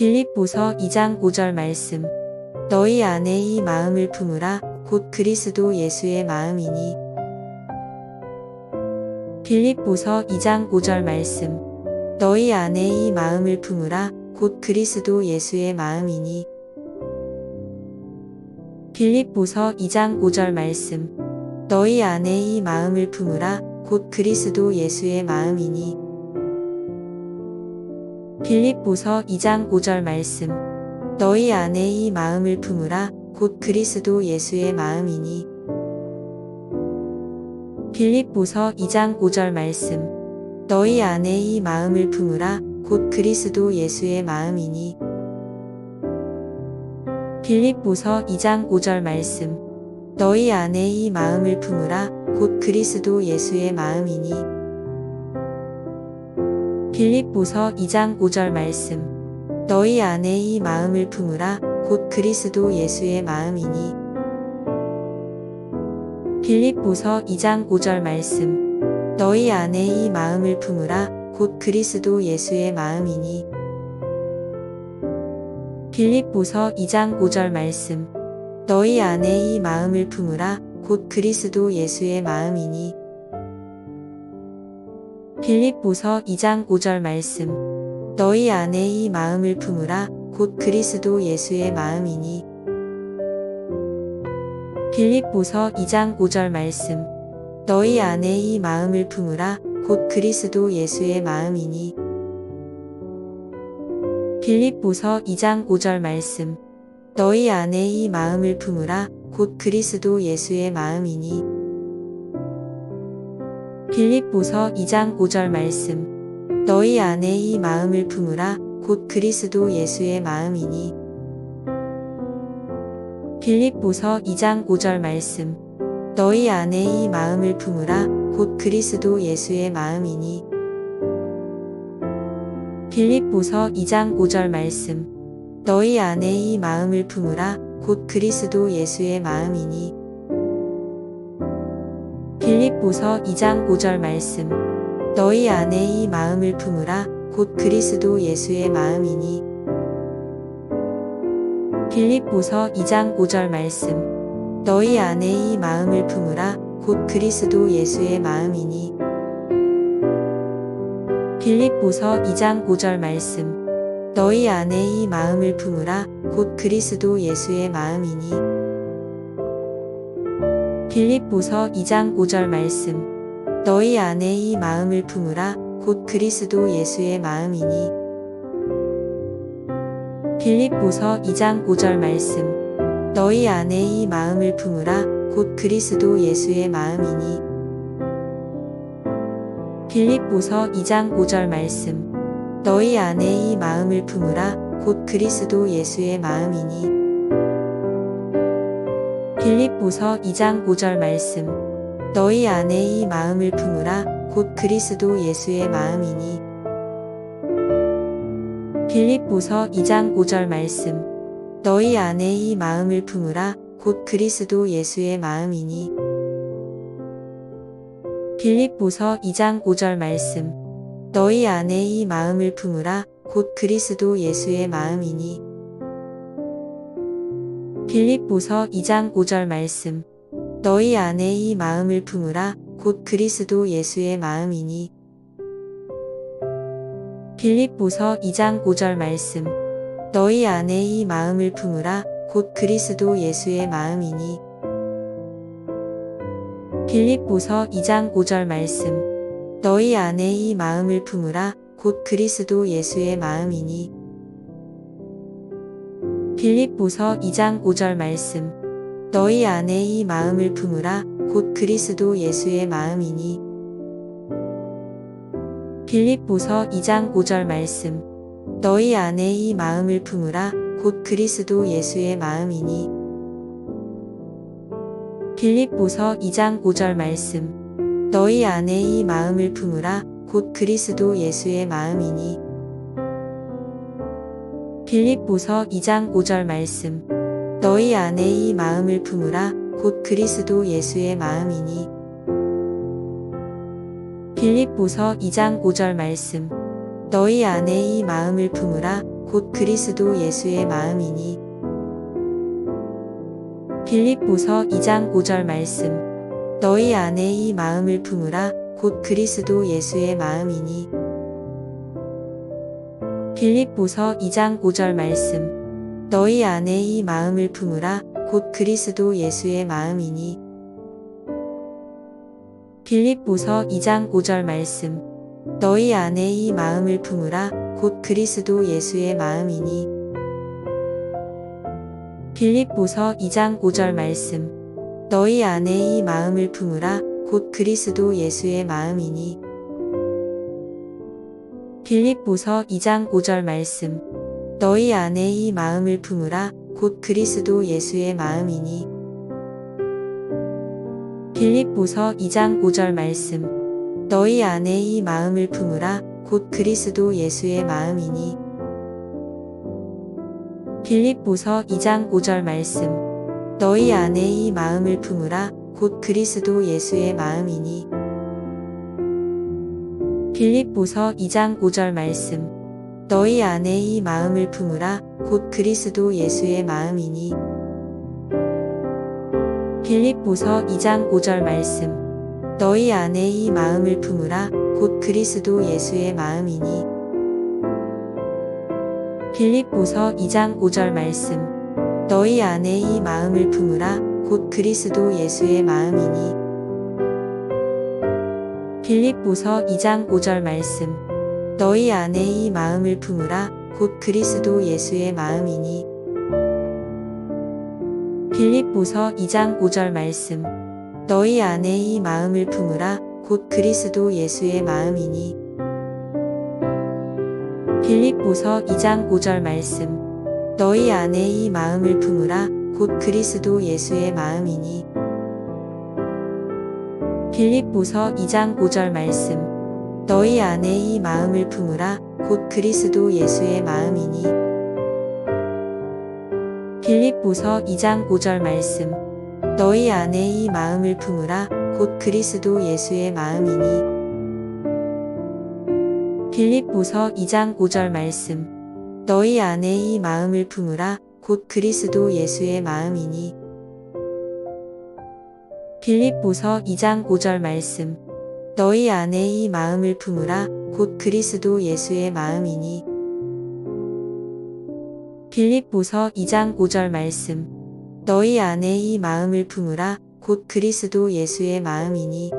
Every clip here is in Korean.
빌립보서 2장 5절 말씀. 너희 안에 이 마음을 품으라 곧 그리스도 예수의 마음이니. 빌립보서 2장 5절 말씀. 너희 안에 이 마음을 품으라 곧 그리스도 예수의 마음이니. 빌립보서 2장 5절 말씀. 너희 안에 이 마음을 품으라 곧 그리스도 예수의 마음이니. 빌립보서 2장 5절 말씀. 너희 안에 이 마음을 품으라 곧 그리스도 예수의 마음이니. 빌립보서 2장 5절 말씀. 너희 안에 이 마음을 품으라 곧 그리스도 예수의 마음이니. 빌립보서 2장 5절 말씀. 너희 안에 이 마음을 품으라 곧 그리스도 예수의 마음이니. 빌립보서 2장 5절 말씀. 너희 안에 이 마음을 품으라 곧 그리스도 예수의 마음이니. 빌립보서 2장 5절 말씀. 너희 안에 이 마음을 품으라 곧 그리스도 예수의 마음이니. 빌립보서 2장 5절 말씀. 너희 안에 이 마음을 품으라 곧 그리스도 예수의 마음이니. 빌립보서 2장 5절 말씀. 너희 안에 이 마음을 품으라 곧 그리스도 예수의 마음이니. 빌립보서 2장 5절 말씀. 너희 안에 이 마음을 품으라 곧 그리스도 예수의 마음이니. 빌립보서 2장 5절 말씀. 너희 안에 이 마음을 품으라 곧 그리스도 예수의 마음이니. 빌립보서 2장 5절 말씀. 너희 안에 이 마음을 품으라 곧 그리스도 예수의 마음이니. 빌립보서 2장 5절 말씀. 너희 안에 이 마음을 품으라 곧 그리스도 예수의 마음이니. 빌립보서 2장 5절 말씀. 너희 안에 이 마음을 품으라 곧 그리스도 예수의 마음이니. 빌립보서 2장 5절 말씀. 너희 안에 이 마음을 품으라 곧 그리스도 예수의 마음이니. 빌립보서 2장 5절 말씀. 너희 안에 이 마음을 품으라 곧 그리스도 예수의 마음이니. 빌립보서 2장 5절 말씀. 너희 안에 이 마음을 품으라 곧 그리스도 예수의 마음이니. 빌립보서 2장 5절 말씀. 너희 안에 이 마음을 품으라 곧 그리스도 예수의 마음이니. 빌립보서 2장 5절 말씀. 너희 안에 이 마음을 품으라 곧 그리스도 예수의 마음이니. 빌립보서 2장 5절 말씀. 너희 안에 이 마음을 품으라 곧 그리스도 예수의 마음이니. 빌립보서 2장 5절 말씀. 너희 안에 이 마음을 품으라 곧 그리스도 예수의 마음이니. 빌립보서 2장 5절 말씀. 너희 안에 이 마음을 품으라 곧 그리스도 예수의 마음이니. 빌립보서 2장 5절 말씀. 너희 안에 이 마음을 품으라 곧 그리스도 예수의 마음이니. 빌립보서 2장 5절 말씀. 너희 안에 이 마음을 품으라 곧 그리스도 예수의 마음이니. 빌립보서 2장 5절 말씀. 너희 안에 이 마음을 품으라 곧 그리스도 예수의 마음이니. 빌립보서 2장 5절 말씀. 너희 안에 이 마음을 품으라 곧 그리스도 예수의 마음이니. 빌립보서 2장 5절 말씀. 너희 안에 이 마음을 품으라 곧 그리스도 예수의 마음이니. 빌립보서 2장 5절 말씀. 너희 안에 이 마음을 품으라 곧 그리스도 예수의 마음이니. 빌립보서 2장 5절 말씀. 너희 안에 이 마음을 품으라 곧 그리스도 예수의 마음이니. 빌립보서 2장 5절 말씀. 너희 안에 이 마음을 품으라 곧 그리스도 예수의 마음이니. 빌립보서 2장 5절 말씀. 너희 안에 이 마음을 품으라 곧 그리스도 예수의 마음이니. 빌립보서 2장 5절 말씀. 너희 안에 이 마음을 품으라 곧 그리스도 예수의 마음이니. 빌립보서 2장 5절 말씀. 너희 안에 이 마음을 품으라 곧 그리스도 예수의 마음이니. 빌립보서 2장 5절 말씀. 너희 안에 이 마음을 품으라 곧 그리스도 예수의 마음이니. 빌립보서 2장 5절 말씀. 너희 안에 이 마음을 품으라 곧 그리스도 예수의 마음이니. 빌립보서 2장 5절 말씀. 너희 안에 이 마음을 품으라 곧 그리스도 예수의 마음이니. 빌립보서 2장 5절 말씀. 너희 안에 이 마음을 품으라 곧 그리스도 예수의 마음이니. 빌립보서 2장 5절 말씀. 너희 안에 이 마음을 품으라 곧 그리스도 예수의 마음이니. 빌립보서 2장 5절 말씀. 너희 안에 이 마음을 품으라 곧 그리스도 예수의 마음이니. 빌립보서 2장 5절 말씀. 너희 안에 이 마음을 품으라 곧 그리스도 예수의 마음이니. 빌립보서 2장 5절 말씀. 너희 안에 이 마음을 품으라 곧 그리스도 예수의 마음이니. 빌립보서 2장 5절 말씀. 너희 안에 이 마음을 품으라 곧 그리스도 예수의 마음이니. 빌립보서 2장 5절 말씀. 너희 안에 이 마음을 품으라 곧 그리스도 예수의 마음이니. 빌립보서 2장 5절 말씀. 너희 안에 이 마음을 품으라 곧 그리스도 예수의 마음이니. 빌립보서 2장 5절 말씀. 너희 안에 이 마음을 품으라 곧 그리스도 예수의 마음이니. 빌립보서 2장 5절 말씀. 너희 안에 이 마음을 품으라 곧 그리스도 예수의 마음이니. 빌립보서 2장 5절 말씀. 너희 안에 이 마음을 품으라 곧 그리스도 예수의 마음이니. 빌립보서 2장 5절 말씀. 너희 안에 이 마음을 품으라 곧 그리스도 예수의 마음이니. 빌립보서 2장 5절 말씀. 너희 안에 이 마음을 품으라 곧 그리스도 예수의 마음이니.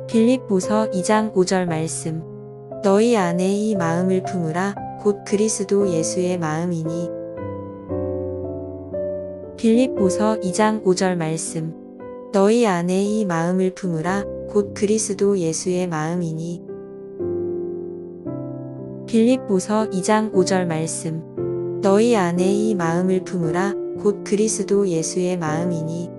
빌립보서 2장 5절 말씀. 너희 안에 이 마음을 품으라 곧 그리스도 예수의 마음이니. 빌립보서 2장 5절 말씀. 너희 안에 이 마음을 품으라 곧 그리스도 예수의 마음이니. 빌립보서 2장 5절 말씀. 너희 안에 이 마음을 품으라 곧 그리스도 예수의 마음이니.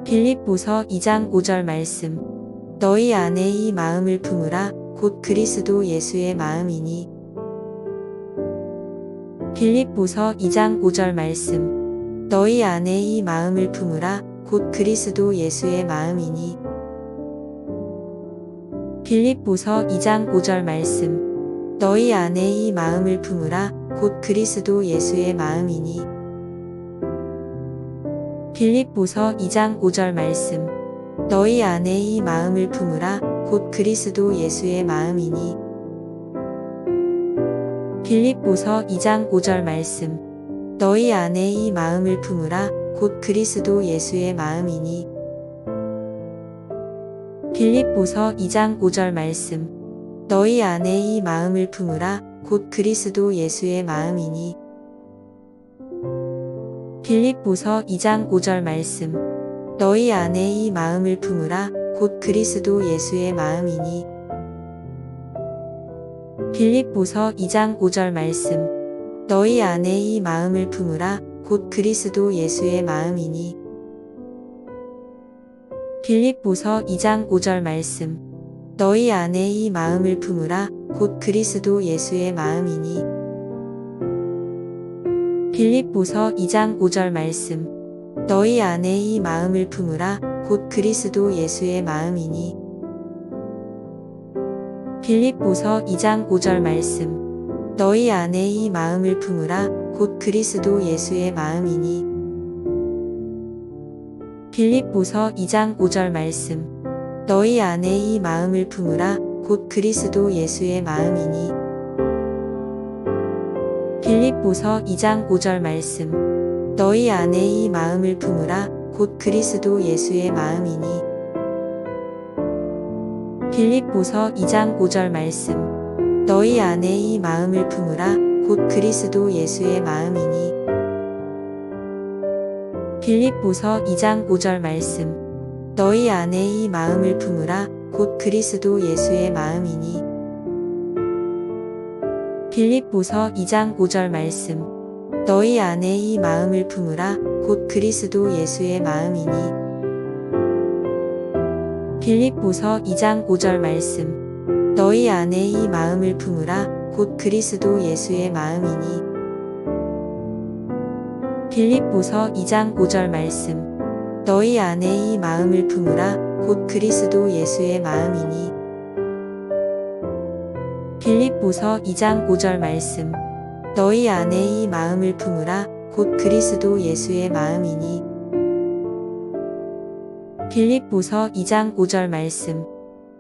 빌립보서 2장 5절 말씀. 너희 안에 이 마음을 품으라 곧 그리스도 예수의 마음이니. 빌립보서 2장 5절 말씀. 너희 안에 이 마음을 품으라 곧 그리스도 예수의 마음이니. 빌립보서 2장 5절 말씀. 너희 안에 이 마음을 품으라 곧 그리스도 예수의 마음이니. 빌립보서 2장 5절 말씀. 너희 안에 이 마음을 품으라 곧 그리스도 예수의 마음이니. 빌립보서 2장 5절 말씀. 너희 안에 이 마음을 품으라 곧 그리스도 예수의 마음이니. 빌립보서 2장 5절 말씀. 너희 안에 이 마음을 품으라 곧 그리스도 예수의 마음이니. 빌립보서 2장 5절 말씀. 너희 안에 이 마음을 품으라 곧 그리스도 예수의 마음이니. 빌립보서 2장 5절 말씀. 너희 안에 이 마음을 품으라 곧 그리스도 예수의 마음이니. 빌립보서 2장 5절 말씀. 너희 안에 이 마음을 품으라 곧 그리스도 예수의 마음이니. 빌립보서 2장 5절 말씀. 너희 안에 이 마음을 품으라 곧 그리스도 예수의 마음이니. 빌립보서 2장 5절 말씀. 너희 안에 이 마음을 품으라 곧 그리스도 예수의 마음이니. 빌립보서 2장 5절 말씀. 너희 안에 이 마음을 품으라 곧 그리스도 예수의 마음이니. 빌립보서 2장 5절 말씀. 너희 안에 이 마음을 품으라 곧 그리스도 예수의 마음이니. 빌립보서 2장 5절 말씀. 너희 안에 이 마음을 품으라 곧 그리스도 예수의 마음이니. 빌립보서 2장 5절 말씀. 너희 안에 이 마음을 품으라 곧 그리스도 예수의 마음이니. 빌립보서 2장 5절 말씀. 너희 안에 이 마음을 품으라 곧 그리스도 예수의 마음이니. 빌립보서 2장 5절 말씀. 너희 안에 이 마음을 품으라 곧 그리스도 예수의 마음이니. 빌립보서 2장 5절 말씀. 너희 안에 이 마음을 품으라 곧 그리스도 예수의 마음이니. 빌립보서 2장 5절 말씀. 너희 안에 이 마음을 품으라 곧 그리스도 예수의 마음이니. 빌립보서 2장 5절 말씀.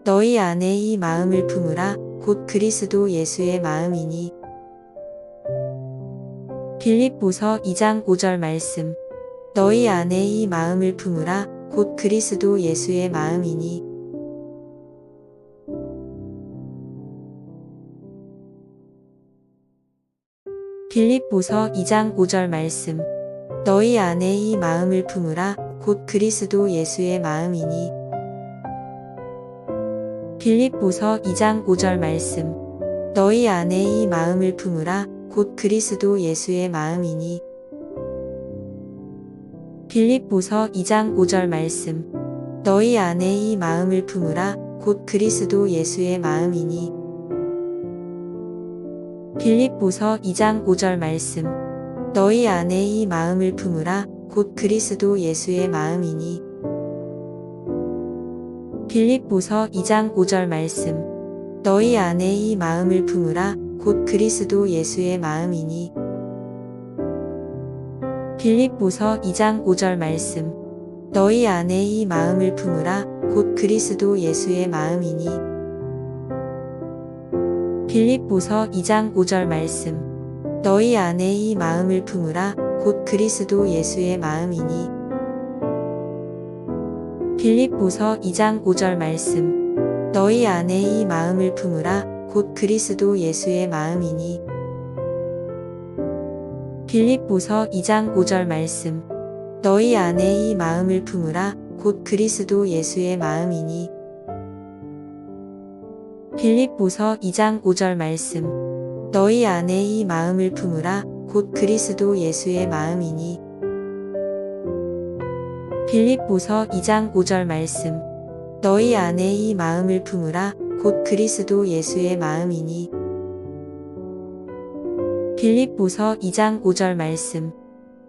너희 안에 이 마음을 품으라 곧 그리스도 예수의 마음이니. 빌립보서 2장 5절 말씀. 너희 안에 이 마음을 품으라 곧 그리스도 예수의 마음이니. 빌립보서 2장 5절 말씀. 너희 안에 이 마음을 품으라 곧 그리스도 예수의 마음이니. 빌립보서 2장 5절 말씀. 너희 안에 이 마음을 품으라 곧 그리스도 예수의 마음이니. 빌립보서 2장 5절 말씀. 너희 안에 이 마음을 품으라 곧 그리스도 예수의 마음이니. 빌립보서 2장 5절 말씀. 너희 안에 이 마음을 품으라 곧 그리스도 예수의 마음이니. 빌립보서 2장 5절 말씀. 너희 안에 이 마음을 품으라 곧 그리스도 예수의 마음이니. 빌립보서 2장 5절 말씀. 너희 안에 이 마음을 품으라 곧 그리스도 예수의 마음이니. 빌립보서 2장 5절 말씀. 너희 안에 이 마음을 품으라 곧 그리스도 예수의 마음이니. 빌립보서 2장 5절 말씀. 너희 안에 이 마음을 품으라 곧 그리스도 예수의 마음이니. 빌립보서 2장 5절 말씀. 너희 안에 이 마음을 품으라 곧 그리스도 예수의 마음이니. 빌립보서 2장 5절 말씀. 너희 안에 이 마음을 품으라 곧 그리스도 예수의 마음이니. 빌립보서 2장 5절 말씀. 너희 안에 이 마음을 품으라 곧 그리스도 예수의 마음이니. 빌립보서 2장 5절 말씀.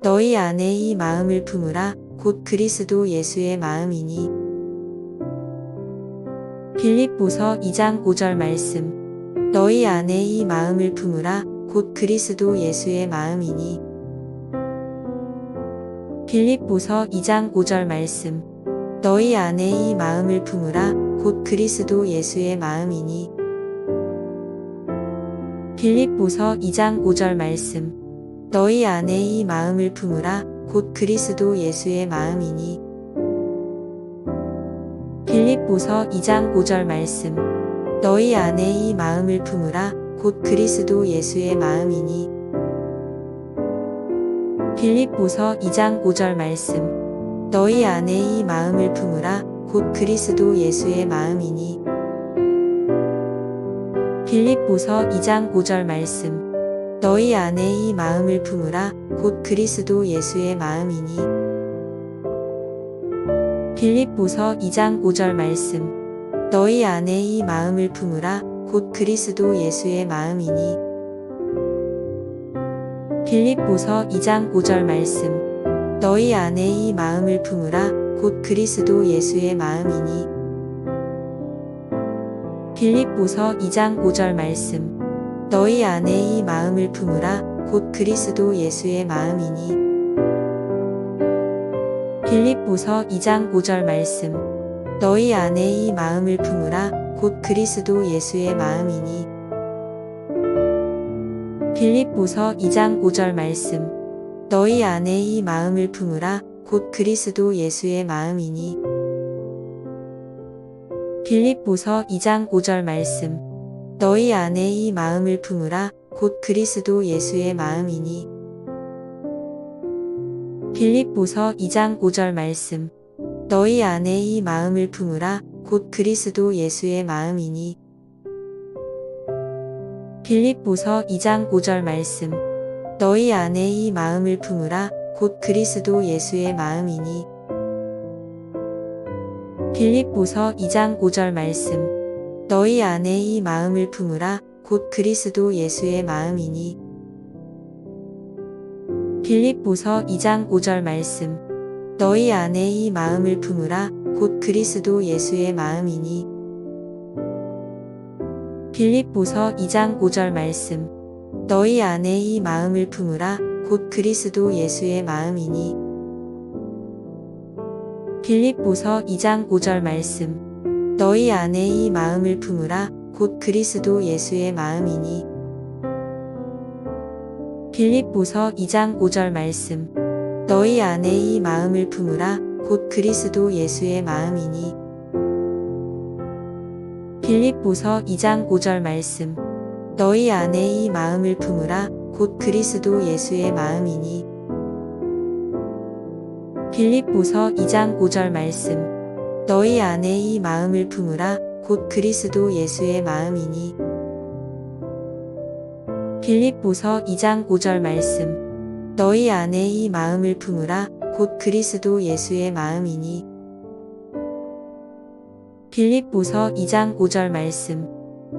너희 안에 이 마음을 품으라 곧 그리스도 예수의 마음이니. 빌립보서 2장 5절 말씀. 너희 안에 이 마음을 품으라 곧 그리스도 예수의 마음이니. 빌립보서 2장 5절 말씀. 너희 안에 이 마음을 품으라 곧 그리스도 예수의 마음이니. 빌립보서 2장 5절 말씀. 너희 안에 이 마음을 품으라 곧 그리스도 예수의 마음이니. 빌립보서 2장 5절 말씀. 너희 안에 이 마음을 품으라 곧 그리스도 예수의 마음이니. 빌립보서 2장 5절 말씀. 너희 안에 이 마음을 품으라 곧 그리스도 예수의 마음이니. 빌립보서 2장 5절 말씀. 너희 안에 이 마음을 품으라 곧 그리스도 예수의 마음이니. 빌립보서 2장 5절 말씀. 너희 안에 이 마음을 품으라 곧 그리스도 예수의 마음이니. 빌립보서 2장 5절 말씀. 너희 안에 이 마음을 품으라 곧 그리스도 예수의 마음이니. 빌립보서 2장 5절 말씀. 너희 안에 이 마음을 품으라 곧 그리스도 예수의 마음이니. 빌립보서 2장 5절 말씀. 너희 안에 이 마음을 품으라 곧 그리스도 예수의 마음이니. 빌립보서 2장 5절 말씀. 너희 안에 이 마음을 품으라 곧 그리스도 예수의 마음이니. 빌립보서 2장 5절 말씀. 너희 안에 이 마음을 품으라 곧 그리스도 예수의 마음이니. 빌립보서 2장 5절 말씀. 너희 안에 이 마음을 품으라 곧 그리스도 예수의 마음이니. 빌립보서 2장 5절 말씀. 너희 안에 이 마음을 품으라 곧 그리스도 예수의 마음이니. 빌립보서 2장 5절 말씀. 너희 안에 이 마음을 품으라 곧 그리스도 예수의 마음이니. 빌립보서 2장 5절 말씀. 너희 안에 이 마음을 품으라 곧 그리스도 예수의 마음이니. 빌립보서 2장 5절 말씀. 너희 안에 이 마음을 품으라 곧 그리스도 예수의 마음이니. 빌립보서 2장 5절 말씀. 너희 안에 이 마음을 품으라 곧 그리스도 예수의 마음이니. 빌립보서 2장 5절 말씀. 너희 안에 이 마음을 품으라 곧 그리스도 예수의 마음이니. 빌립보서 2장 5절 말씀. 너희 안에 이 마음을 품으라 곧 그리스도 예수의 마음이니. 빌립보서 2장 5절 말씀. 너희 안에 이 마음을 품으라 곧 그리스도 예수의 마음이니. 빌립보서 2장 5절 말씀. 너희 안에 이 마음을 품으라 곧 그리스도 예수의 마음이니. 빌립보서 2장 5절 말씀.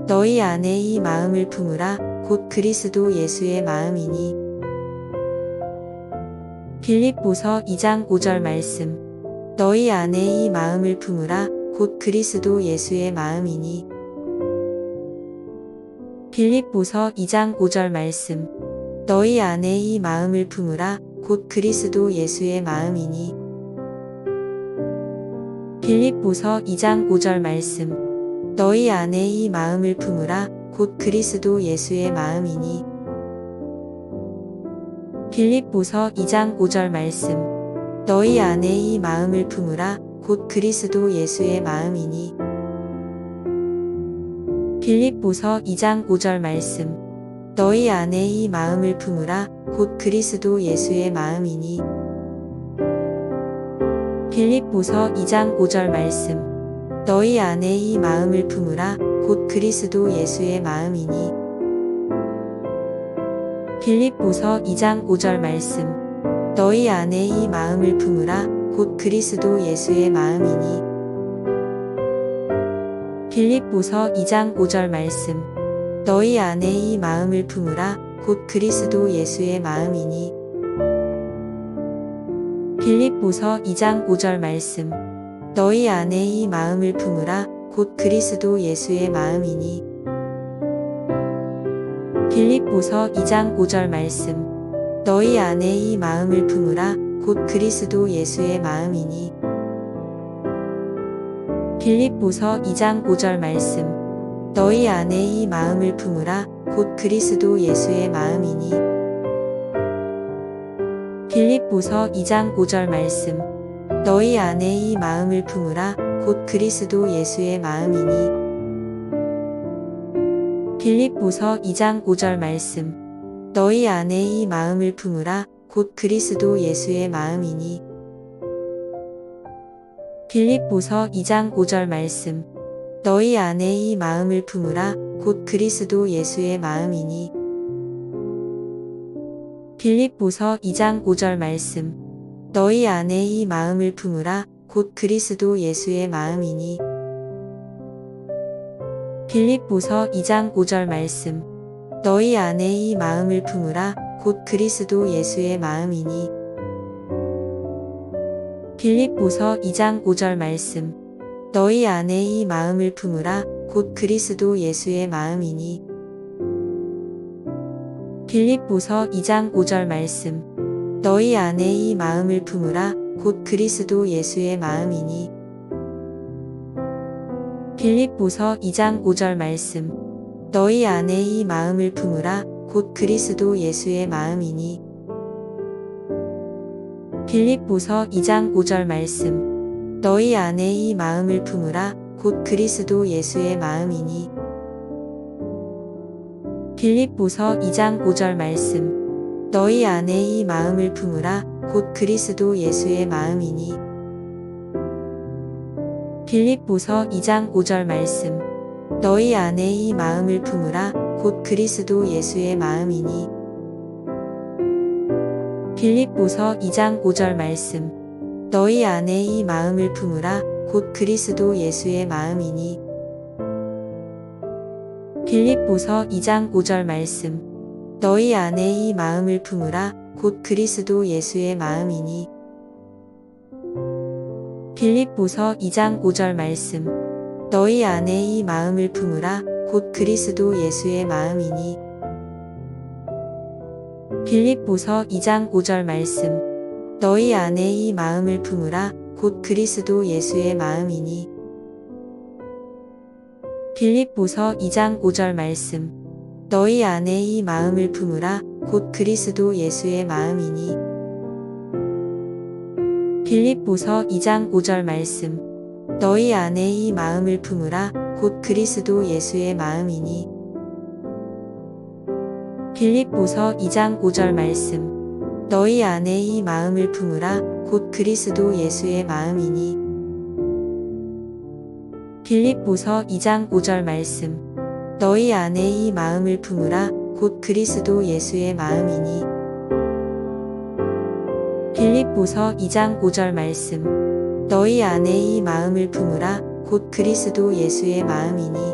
너희 안에 이 마음을 품으라 곧 그리스도 예수의 마음이니. 빌립보서 2장 5절 말씀. 너희 안에 이 마음을 품으라 곧 그리스도 예수의 마음이니. 빌립보서 2장 5절 말씀. 너희 안에 이 마음을 품으라 곧 그리스도 예수의 마음이니. 빌립보서 2장 5절 말씀. 너희 안에 이 마음을 품으라 곧 그리스도 예수의 마음이니. 빌립보서 2장 5절 말씀. 너희 안에 이 마음을 품으라 곧 그리스도 예수의 마음이니. 빌립보서 2장 5절 말씀. 너희 안에 이 마음을 품으라 곧 그리스도 예수의 마음이니. 빌립보서 2장 5절 말씀. 너희 안에 이 마음을 품으라 곧 그리스도 예수의 마음이니. 빌립보서 2장 5절 말씀. 너희 안에 이 마음을 품으라 곧 그리스도 예수의 마음이니. 빌립보서 2장 5절 말씀. 너희 안에 이 마음을 품으라 곧 그리스도 예수의 마음이니. 빌립보서 2장 5절 말씀. 너희 안에 이 마음을 품으라 곧 그리스도 예수의 마음이니. 빌립보서 2장 5절 말씀. 너희 안에 이 마음을 품으라 곧 그리스도 예수의 마음이니. 빌립보서 2장 5절 말씀. 너희 안에 이 마음을 품으라 곧 그리스도 예수의 마음이니. 빌립보서 2장 5절 말씀. 너희 안에 이 마음을 품으라 곧 그리스도 예수의 마음이니. 빌립보서 2장 5절 말씀. 너희 안에 이 마음을 품으라 곧 그리스도 예수의 마음이니. 빌립보서 2장 5절 말씀. 너희 안에 이 마음을 품으라 곧 그리스도 예수의 마음이니. 빌립보서 2장 5절 말씀. 너희 안에 이 마음을 품으라 곧 그리스도 예수의 마음이니. 빌립보서 2장 5절 말씀. 너희 안에 이 마음을 품으라 곧 그리스도 예수의 마음이니. 빌립보서 2장 5절 말씀. 너희 안에 이 마음을 품으라. 곧 그리스도 예수의 마음이니. 빌립보서 2장 5절 말씀. 너희 안에 이 마음을 품으라. 곧 그리스도 예수의 마음이니. 빌립보서 2장 5절 말씀. 너희 안에 이 마음을 품으라. 곧 그리스도 예수의 마음이니. 빌립보서 2장 5절 말씀. 너희 안에 이 마음을 품으라. 곧 그리스도 예수의 마음이니. 빌립보서 2장 5절 말씀. 너희 안에 이 마음을 품으라. 곧 그리스도 예수의 마음이니. 빌립보서 2장 5절 말씀. 너희 안에 이 마음을 품으라. 곧 그리스도 예수의 마음이니. 빌립보서 2장 5절 말씀. 너희 안에 이 마음을 품으라. 곧 그리스도 예수의 마음이니. 빌립보서 2장 5절 말씀. 너희 안에 이 마음을 품으라. 곧 그리스도 예수의 마음이니. 빌립보서 2장 5절 말씀. 너희 안에 이 마음을 품으라. 곧 그리스도 예수의 마음이니. 빌립보서 2장 5절 말씀. 너희 안에 이 마음을 품으라. 곧 그리스도 예수의 마음이니. 빌립보서 2장 5절 말씀. 너희 안에 이 마음을 품으라. 곧 그리스도 예수의 마음이니. 빌립보서 2장 5절 말씀. 너희 안에 이 마음을 품으라. 곧 그리스도 예수의 마음이니. 빌립보서 2장 5절 말씀. 너희 안에 이 마음을 품으라. 곧 그리스도 예수의 마음이니. 빌립보서 2장 5절 말씀. 너희 안에 이 마음을 품으라. 곧 그리스도 예수의 마음이니. 빌립보서 2장 5절 말씀. 너희 안에 이 마음을 품으라. 곧 그리스도 예수의 마음이니.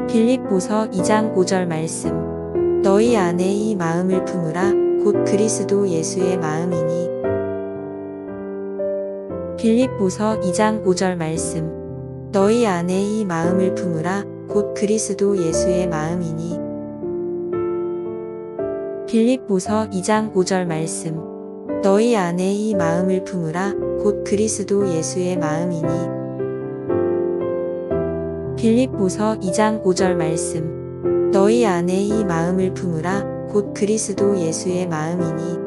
빌립보서 2장 5절 말씀. 너희 안에 이 마음을 품으라. 곧 그리스도 예수의 마음이니. 빌립보서 2장 5절 말씀. 너희 안에 이 마음을 품으라. 곧 그리스도 예수의 마음이니. 빌립보서 2장 5절 말씀. 너희 안에 이 마음을 품으라. 곧 그리스도 예수의 마음이니. 빌립보서 2장 5절 말씀. 너희 안에 이 마음을 품으라. 곧 그리스도 예수의 마음이니.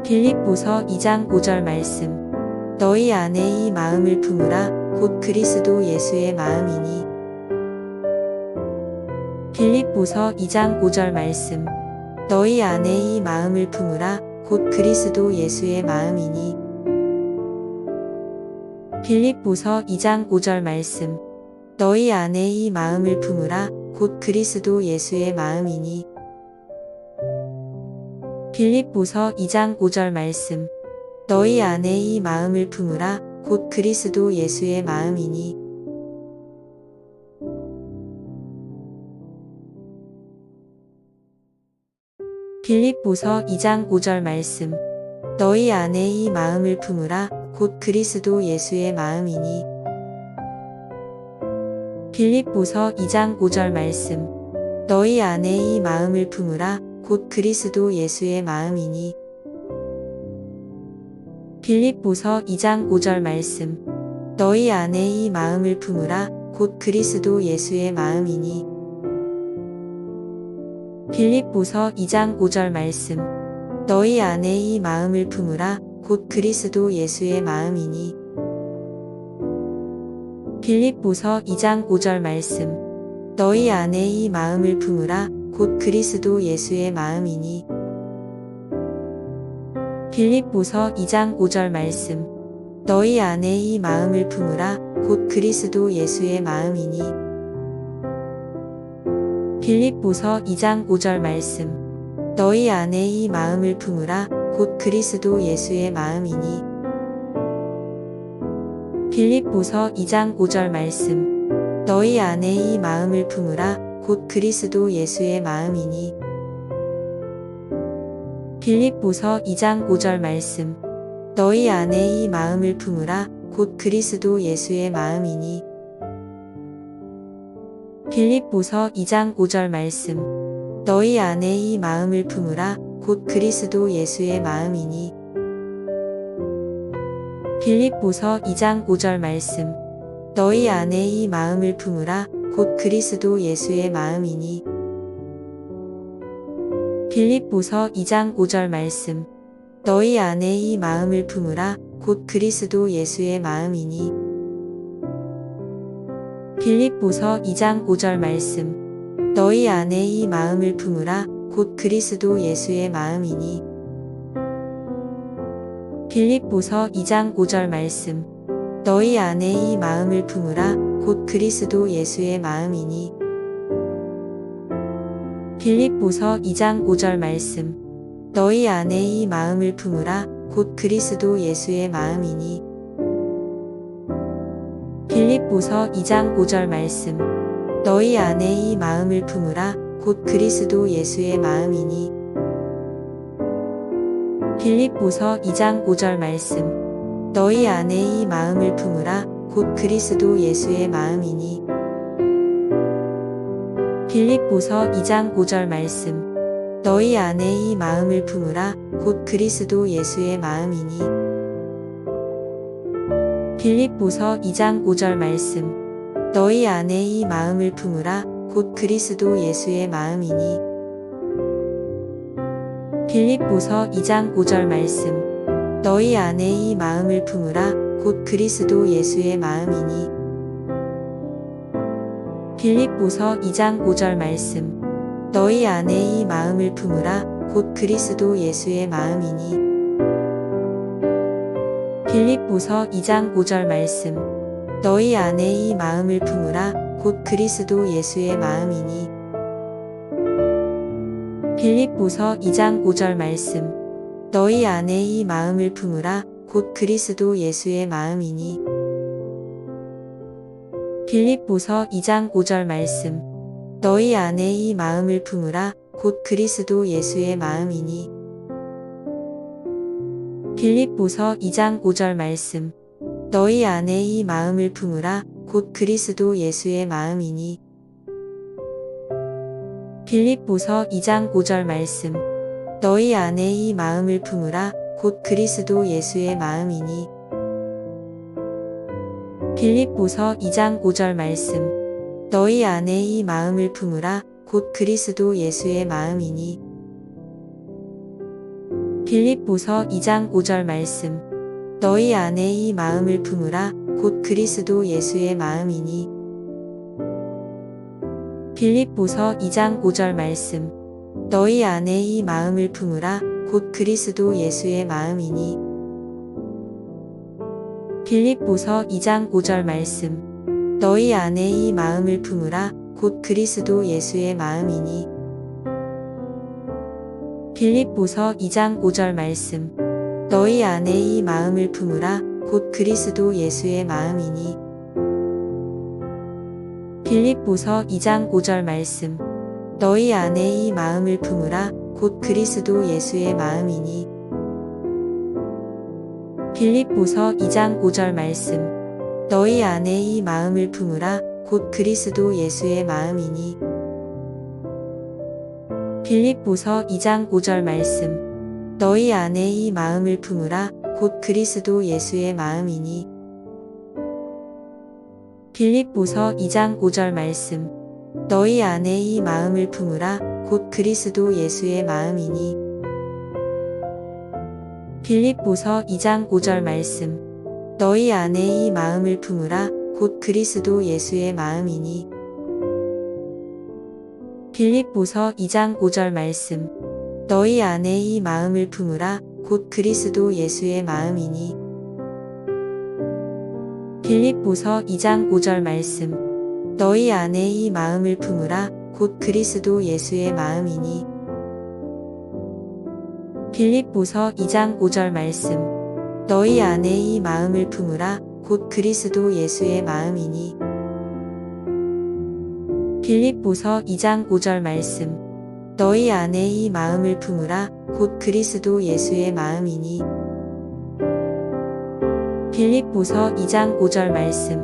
빌립보서 2장 5절 말씀. 너희 안에 이 마음을 품으라. 곧 그리스도 예수의 마음이니. 빌립보서 2장 5절 말씀. 너희 안에 이 마음을 품으라. 곧 그리스도 예수의 마음이니. 빌립보서 2장 5절 말씀. 너희 안에 이 마음을 품으라. 곧 그리스도 예수의 마음이니. 빌립보서 2장 5절 말씀. 너희 안에 이 마음을 품으라. 곧 그리스도 예수의 마음이니. 빌립보서 2장 5절 말씀. 너희 안에 이 마음을 품으라. 곧 그리스도 예수의 마음이니. 빌립보서 2장 5절 말씀. 너희 안에 이 마음을 품으라. 곧 그리스도 예수의 마음이니. 빌립보서 2장 5절 말씀. 너희 안에 이 마음을 품으라. 곧 그리스도 예수의 마음이니. 빌립보서 2장 5절 말씀. 너희 안에 이 마음을 품으라. 곧 그리스도 예수의 마음이니. 빌립보서 2장 5절 말씀. 너희 안에 이 마음을 품으라. 곧 그리스도 예수의 마음이니. 빌립보서 2장 5절 말씀. 너희 안에 이 마음을 품으라. 곧 그리스도 예수의 마음이니. 빌립보서 2장 5절 말씀. 너희 안에 이 마음을 품으라. 곧 그리스도 예수의 마음이니. 빌립보서 2장 5절 말씀. 너희 안에 이 마음을 품으라. 곧 그리스도 예수의 마음이니. 빌립보서 2장 5절 말씀. 너희 안에 이 마음을 품으라. 곧 그리스도 예수의 마음이니. 빌립보서 2장 5절 말씀. 너희 안에 이 마음을 품으라. 곧 그리스도 예수의 마음이니. 빌립보서 2장 5절 말씀. 너희 안에 이 마음을 품으라. 곧 그리스도 예수의 마음이니. 빌립보서 2장 5절 말씀. 너희 안에 이 마음을 품으라. 곧 그리스도 예수의 마음이니. 빌립보서 2장 5절 말씀. 너희 안에 이 마음을 품으라. 곧 그리스도 예수의 마음이니. 빌립보서 2장 5절 말씀. 너희 안에 이 마음을 품으라. 곧 그리스도 예수의 마음이니. 빌립보서 2장 5절 말씀. 너희 안에 이 마음을 품으라. 곧 그리스도 예수의 마음이니. 빌립보서 2장 5절 말씀. 너희 안에 이 마음을 품으라. 곧 그리스도 예수의 마음이니. 빌립보서 2장 5절 말씀. 너희 안에 이 마음을 품으라. 곧 그리스도 예수의 마음이니. 빌립보서 2장 5절 말씀. 너희 안에 이 마음을 품으라. 곧 그리스도 예수의 마음이니. 빌립보서 2장 5절 말씀. 너희 안에 이 마음을 품으라. 곧 그리스도 예수의 마음이니. 빌립보서 2장 5절 말씀. 너희 안에 이 마음을 품으라. 곧 그리스도 예수의 마음이니. 빌립보서 2장 5절 말씀. 너희 안에 이 마음을 품으라. 곧 그리스도 예수의 마음이니. 빌립보서 2장 5절 말씀. 너희 안에 이 마음을 품으라. 곧 그리스도 예수의 마음이니. 빌립보서 2장 5절 말씀. 너희 안에 이 마음을 품으라. 곧 그리스도 예수의 마음이니. 빌립보서 2장 5절 말씀. 너희 안에 이 마음을 품으라. 곧 그리스도 예수의 마음이니. 빌립보서 2장 5절 말씀. 너희 안에 이 마음을 품으라. 곧 그리스도 예수의 마음이니. 빌립보서 2장 5절 말씀. 너희 안에 이 마음을 품으라. 곧 그리스도 예수의 마음이니. 빌립보서 2장 5절 말씀. 너희 안에 이 마음을 품으라. 곧 그리스도 예수의 마음이니. 빌립보서 2장 5절 말씀. 너희 안에 이 마음을 품으라. 곧 그리스도 예수의 마음이니. 빌립보서 2장 5절 말씀. 너희 안에 이 마음을 품으라. 곧 그리스도 예수의 마음이니. 빌립보서 2장 5절 말씀. 너희 안에 이 마음을 품으라. 곧 그리스도 예수의 마음이니. 빌립보서 2장 5절 말씀. 너희 안에 이 마음을 품으라. 곧 그리스도 예수의 마음이니. 빌립보서 2장 5절 말씀. 너희 안에 이 마음을 품으라. 곧 그리스도 예수의 마음이니. 빌립보서 2장 5절 말씀. 너희 안에 이 마음을 품으라. 곧 그리스도 예수의 마음이니. 빌립보서 2장 5절 말씀. 너희 안에 이 마음을 품으라. 곧 그리스도 예수의 마음이니. 빌립보서 2장 5절 말씀. 너희 안에 이 마음을 품으라. 곧 그리스도 예수의 마음이니. 빌립보서 2장 5절 말씀. 너희 안에 이 마음을 품으라. 곧 그리스도 예수의 마음이니. 빌립보서 2장 5절 말씀. 너희 안에 이 마음을 품으라. 곧 그리스도 예수의 마음이니. 빌립보서 2장 5절 말씀. 너희 안에 이 마음을 품으라. 곧 그리스도 예수의 마음이니. 빌립보서 2장 5절 말씀. 너희 안에 이 마음을 품으라. 곧 그리스도 예수의 마음이니. 빌립보서 2장 5절 말씀. 너희 안에 이 마음을 품으라. 곧 그리스도 예수의 마음이니. 빌립보서 2장 5절 말씀.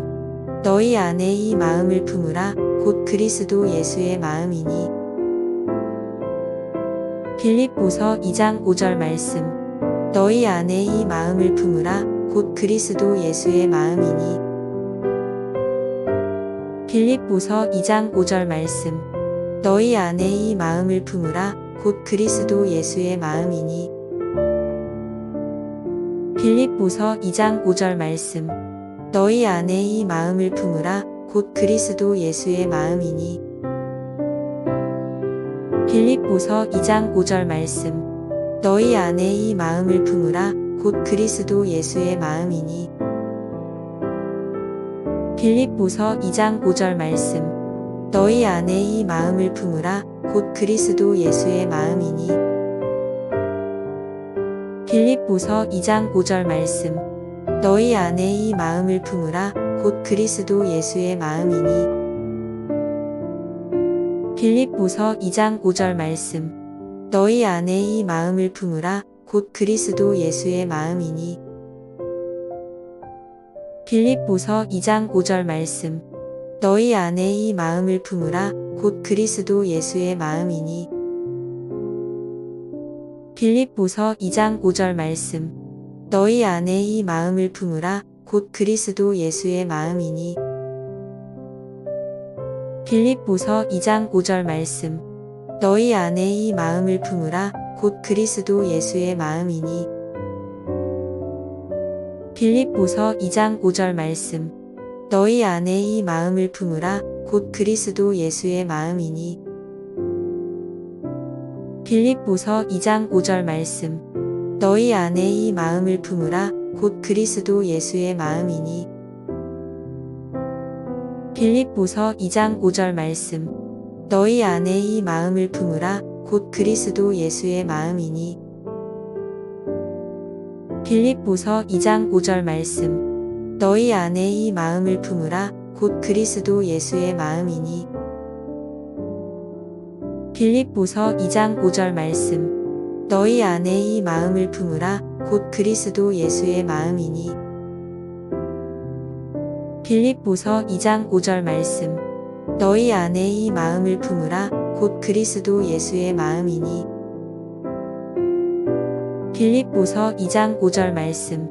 너희 안에 이 마음을 품으라 곧 그리스도 예수의 마음이니. 빌립보서 2장 5절 말씀. 너희 안에 이 마음을 품으라 곧 그리스도 예수의 마음이니. 빌립보서 2장 5절 말씀. 너희 안에 이 마음을 품으라 곧 그리스도 예수의 마음이니. 빌립보서 2장 5절 말씀. 너희 안에 이 마음을 품으라 곧 그리스도 예수의 마음이니. 빌립보서 2장 5절 말씀. 너희 안에 이 마음을 품으라 곧 그리스도 예수의 마음이니. 빌립보서 2장 5절 말씀. 너희 안에 이 마음을 품으라 곧 그리스도 예수의 마음이니. 빌립보서 2장 5절 말씀. 너희 안에 이 마음을 품으라 곧 그리스도 예수의 마음이니. 빌립보서 2장 5절 말씀. 너희 안에 이 마음을 품으라 곧 그리스도 예수의 마음이니. 빌립보서 2장 5절 말씀. 너희 안에 이 마음을 품으라 곧 그리스도 예수의 마음이니. 빌립보서 2장 5절 말씀. 너희 안에 이 마음을 품으라 곧 그리스도 예수의 마음이니. 빌립보서 2장 5절 말씀. 너희 안에 이 마음을 품으라 곧 그리스도 예수의 마음이니. 빌립보서 2장 5절 말씀. 너희 안에 이 마음을 품으라 곧 그리스도 예수의 마음이니. 빌립보서 2장 5절 말씀. 너희 안에 이 마음을 품으라 곧 그리스도 예수의 마음이니. 빌립보서 2장 5절 말씀. 너희 안에 이 마음을 품으라 곧 그리스도 예수의 마음이니. 빌립보서 2장 5절 말씀. 너희 안에 이 마음을 품으라 곧 그리스도 예수의 마음이니. 빌립보서 2장 5절 말씀. 너희 안에 이 마음을 품으라 곧 그리스도 예수의 마음이니. 빌립보서 2장 5절 말씀. 너희 안에 이 마음을 품으라 곧 그리스도 예수의 마음이니. 빌립보서 2장 5절 말씀.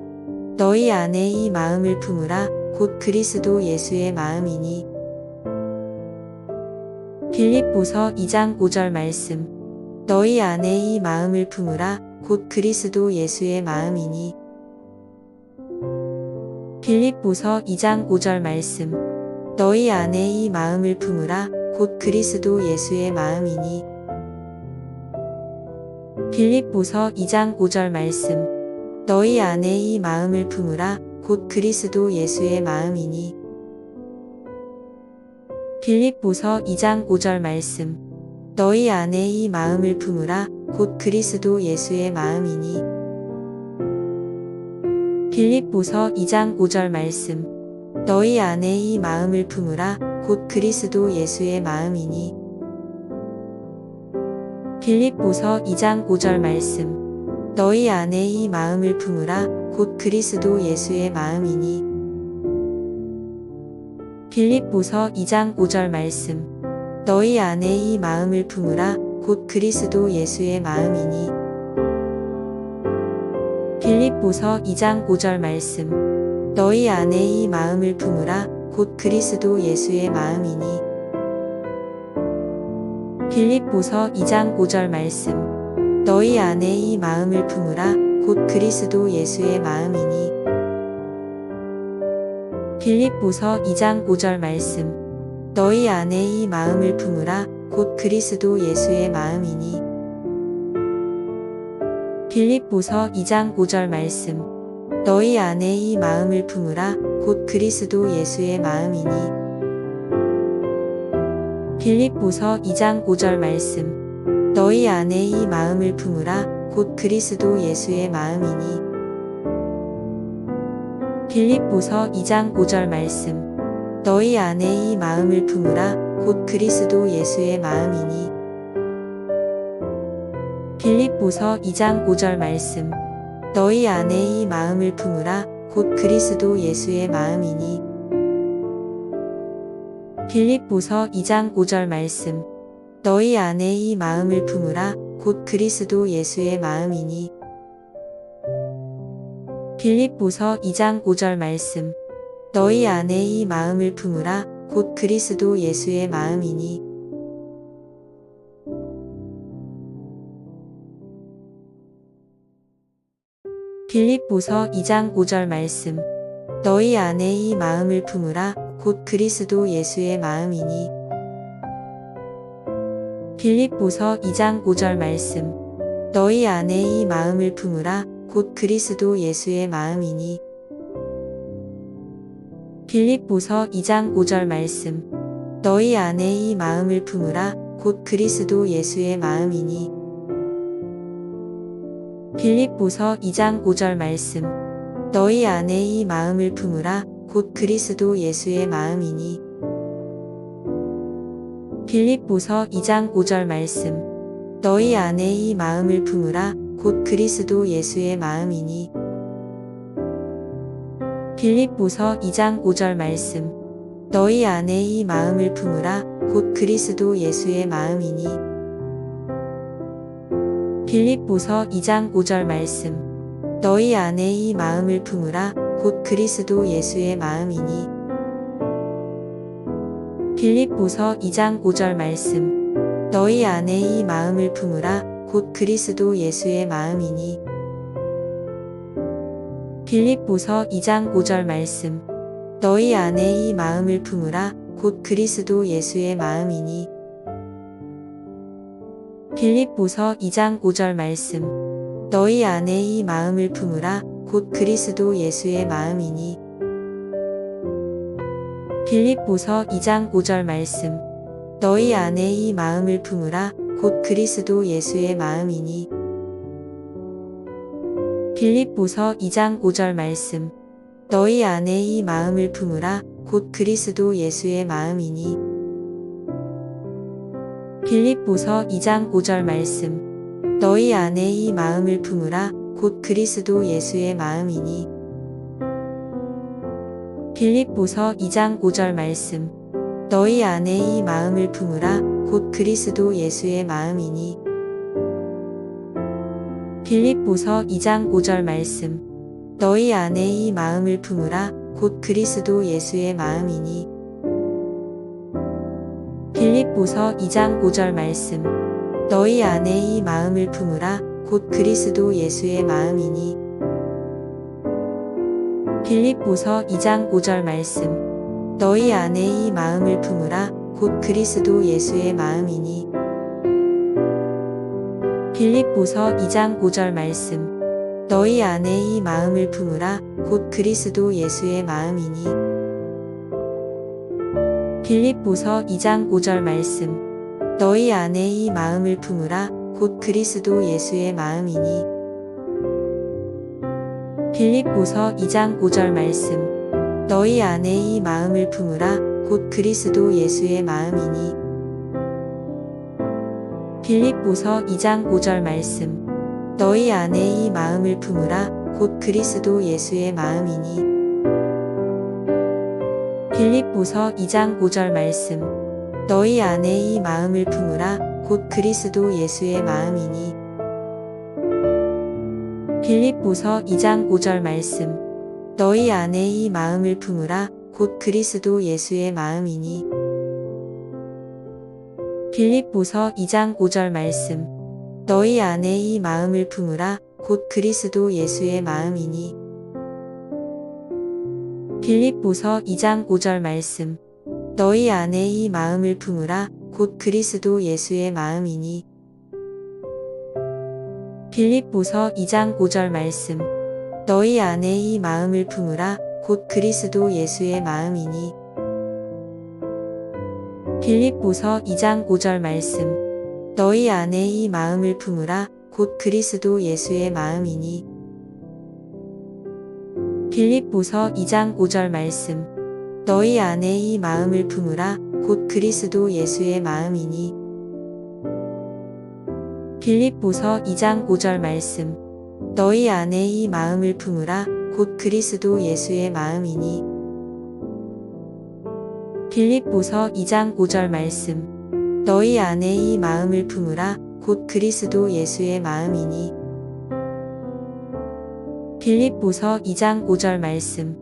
너희 안에 이 마음을 품으라 곧 그리스도 예수의 마음이니. 빌립보서 2장 5절 말씀. 너희 안에 이 마음을 품으라 곧 그리스도 예수의 마음이니. 빌립보서 2장 5절 말씀. 너희 안에 이 마음을 품으라 곧 그리스도 예수의 마음이니. 빌립보서 2장 5절 말씀. 너희 안에 이 마음을 품으라 곧 그리스도 예수의 마음이니. 빌립보서 2장 5절 말씀. 너희 안에 이 마음을 품으라 곧 그리스도 예수의 마음이니. 빌립보서 2장 5절 말씀. 너희 안에 이 마음을 품으라 곧 그리스도 예수의 마음이니. 빌립보서 2장 5절 말씀. 너희 안에 이 마음을 품으라 곧 그리스도 예수의 마음이니. 빌립보서 2장 5절 말씀. 너희 안에 이 마음을 품으라 곧 그리스도 예수의 마음이니. 빌립보서 2장 5절 말씀. 너희 안에 이 마음을 품으라 곧 그리스도 예수의 마음이니. 빌립보서 2장 5절 말씀. 너희 안에 이 마음을 품으라 곧 그리스도 예수의 마음이니. 빌립보서 2장 5절 말씀. 너희 안에 이 마음을 품으라 곧 그리스도 예수의 마음이니. 빌립보서 2장 5절 말씀. 너희 안에 이 마음을 품으라 곧 그리스도 예수의 마음이니. 빌립보서 2장 5절 말씀. 너희 안에 이 마음을 품으라 곧 그리스도 예수의 마음이니. 빌립보서 2장 5절 말씀. 너희 안에 이 마음을 품으라 곧 그리스도 예수의 마음이니. 빌립보서 2장 5절 말씀. 너희 안에 이 마음을 품으라 곧 그리스도 예수의 마음이니. 빌립보서 2장 5절 말씀. 너희 안에 이 마음을 품으라 곧 그리스도 예수의 마음이니. 빌립보서 2장 5절 말씀. 너희 안에 이 마음을 품으라 곧 그리스도 예수의 마음이니. 빌립보서 2장 5절 말씀. 너희 안에 이 마음을 품으라 곧 그리스도 예수의 마음이니. 빌립보서 2장 5절 말씀. 너희 안에 이 마음을 품으라 곧 그리스도 예수의 마음이니. 빌립보서 2장 5절 말씀. 너희 안에 이 마음을 품으라 곧 그리스도 예수의 마음이니. 빌립보서 2장 5절 말씀. 너희 안에 이 마음을 품으라 곧 그리스도 예수의 마음이니. 빌립보서 2장 5절 말씀. 너희 안에 이 마음을 품으라 곧 그리스도 예수의 마음이니. 빌립보서 2장 5절 말씀. 너희 안에 이 마음을 품으라 곧 그리스도 예수의 마음이니. 빌립보서 2장 5절 말씀. 너희 안에 이 마음을 품으라 곧 그리스도 예수의 마음이니. 빌립보서 2장 5절 말씀. 너희 안에 이 마음을 품으라 곧 그리스도 예수의 마음이니. 빌립보서 2장 5절 말씀. 너희 안에 이 마음을 품으라 곧 그리스도 예수의 마음이니. 빌립보서 2장 5절 말씀. 너희 안에 이 마음을 품으라 곧 그리스도 예수의 마음이니. 빌립보서 2장 5절 말씀. 너희 안에 이 마음을 품으라 곧 그리스도 예수의 마음이니. 빌립보서 2장 5절 말씀. 너희 안에 이 마음을 품으라 곧 그리스도 예수의 마음이니. 빌립보서 2장 5절 말씀. 너희 안에 이 마음을 품으라 곧 그리스도 예수의 마음이니. 빌립보서 2장 5절 말씀. 너희 안에 이 마음을 품으라 곧 그리스도 예수의 마음이니. 빌립보서 2장 5절 말씀. 너희 안에 이 마음을 품으라 곧 그리스도 예수의 마음이니. 빌립보서 2장 5절 말씀. 너희 안에 이 마음을 품으라 곧 그리스도 예수의 마음이니. 빌립보서 2장 5절 말씀. 너희 안에 이 마음을 품으라 곧 그리스도 예수의 마음이니. 빌립보서 2장 5절 말씀. 너희 안에 이 마음을 품으라 곧 그리스도 예수의 마음이니. 빌립보서 2장 5절 말씀. 너희 안에 이 마음을 품으라 곧 그리스도 예수의 마음이니. 빌립보서 2장 5절 말씀. 너희 안에 이 마음을 품으라 곧 그리스도 예수의 마음이니. 빌립보서 2장 5절 말씀. 너희 안에 이 마음을 품으라 곧 그리스도 예수의 마음이니. 빌립보서 2장 5절 말씀. 너희 안에 이 마음을 품으라 곧 그리스도 예수의 마음이니. 빌립보서 2장 5절 말씀. 너희 안에 이 마음을 품으라 곧 그리스도 예수의 마음이니. 빌립보서 2장 5절 말씀. 너희 안에 이 마음을 품으라 곧 그리스도 예수의 마음이니. 빌립보서 2장 5절 말씀. 너희 안에 이 마음을 품으라 곧 그리스도 예수의 마음이니. 빌립보서 2장 5절 말씀. 너희 안에 이 마음을 품으라 곧 그리스도 예수의 마음이니. 빌립보서 2장 5절 말씀. 너희 안에 이 마음을 품으라 곧 그리스도 예수의 마음이니. 빌립보서 2장 5절 말씀. 너희 안에 이 마음을 품으라 곧 그리스도 예수의 마음이니. 빌립보서 2장 5절 말씀. 너희 안에 이 마음을 품으라 곧 그리스도 예수의 마음이니. 빌립보서 2장 5절 말씀. 너희 안에 이 마음을 품으라 곧 그리스도 예수의 마음이니. 빌립보서 2장 5절 말씀.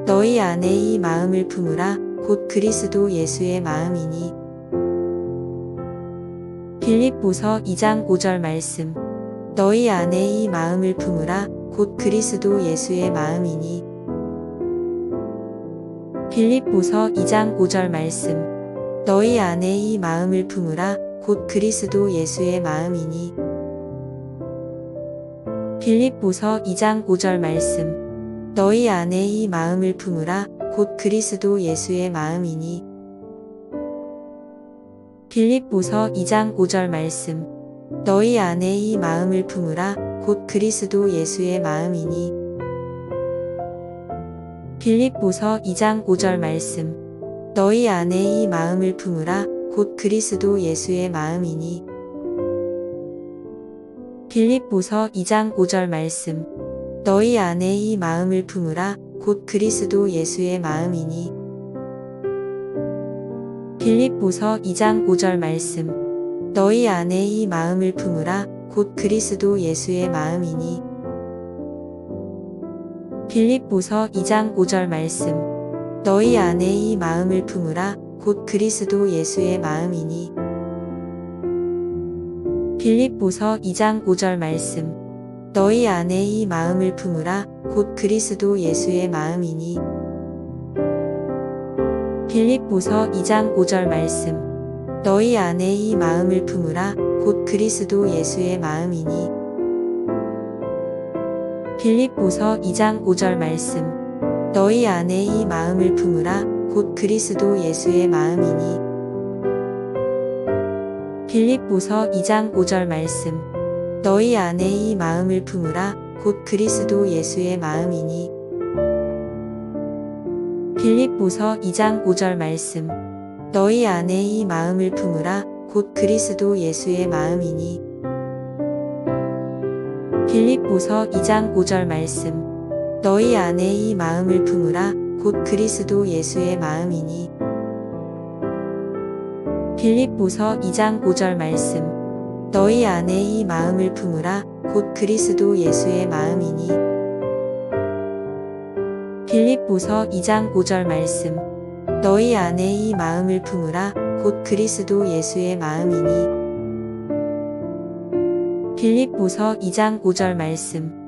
너희 안에 이 마음을 품으라 곧 그리스도 예수의 마음이니. 빌립보서 2장 5절 말씀. 너희 안에 이 마음을 품으라 곧 그리스도 예수의 마음이니. 빌립보서 2장 5절 말씀. 너희 안에 이 마음을 품으라 곧 그리스도 예수의 마음이니. 빌립보서 2장 5절 말씀. 너희 안에 이 마음을 품으라 곧 그리스도 예수의 마음이니. 빌립보서 2장 5절 말씀. 너희 안에 이 마음을 품으라 곧 그리스도 예수의 마음이니. 빌립보서 2장 5절 말씀. 너희 안에 이 마음을 품으라 곧 그리스도 예수의 마음이니. 빌립보서 2장 5절 말씀. 너희 안에 이 마음을 품으라 곧 그리스도 예수의 마음이니. 빌립보서 2장 5절 말씀. 너희 안에 이 마음을 품으라 곧 그리스도 예수의 마음이니. 빌립보서 2장 5절 말씀. 너희 안에 이 마음을 품으라 곧 그리스도 예수의 마음이니. 빌립보서 2장 5절 말씀. 너희 안에 이 마음을 품으라 곧 그리스도 예수의 마음이니. 빌립보서 2장 5절 말씀. 너희 안에 이 마음을 품으라 곧 그리스도 예수의 마음이니. 빌립보서 2장 5절 말씀. 너희 안에 이 마음을 품으라 곧 그리스도 예수의 마음이니. 빌립보서 2장 5절 말씀. 너희 안에 이 마음을 품으라 곧 그리스도 예수의 마음이니. 빌립보서 2장 5절 말씀. 너희 안에 이 마음을 품으라 곧 그리스도 예수의 마음이니. 빌립보서 2장 5절 말씀. 너희 안에 이 마음을 품으라 곧 그리스도 예수의 마음이니. 빌립보서 2장 5절 말씀. 너희 안에 이 마음을 품으라 곧 그리스도 예수의 마음이니. 빌립보서 2장 5절 말씀. 너희 안에 이 마음을 품으라 곧 그리스도 예수의 마음이니. 빌립보서 2장 5절 말씀.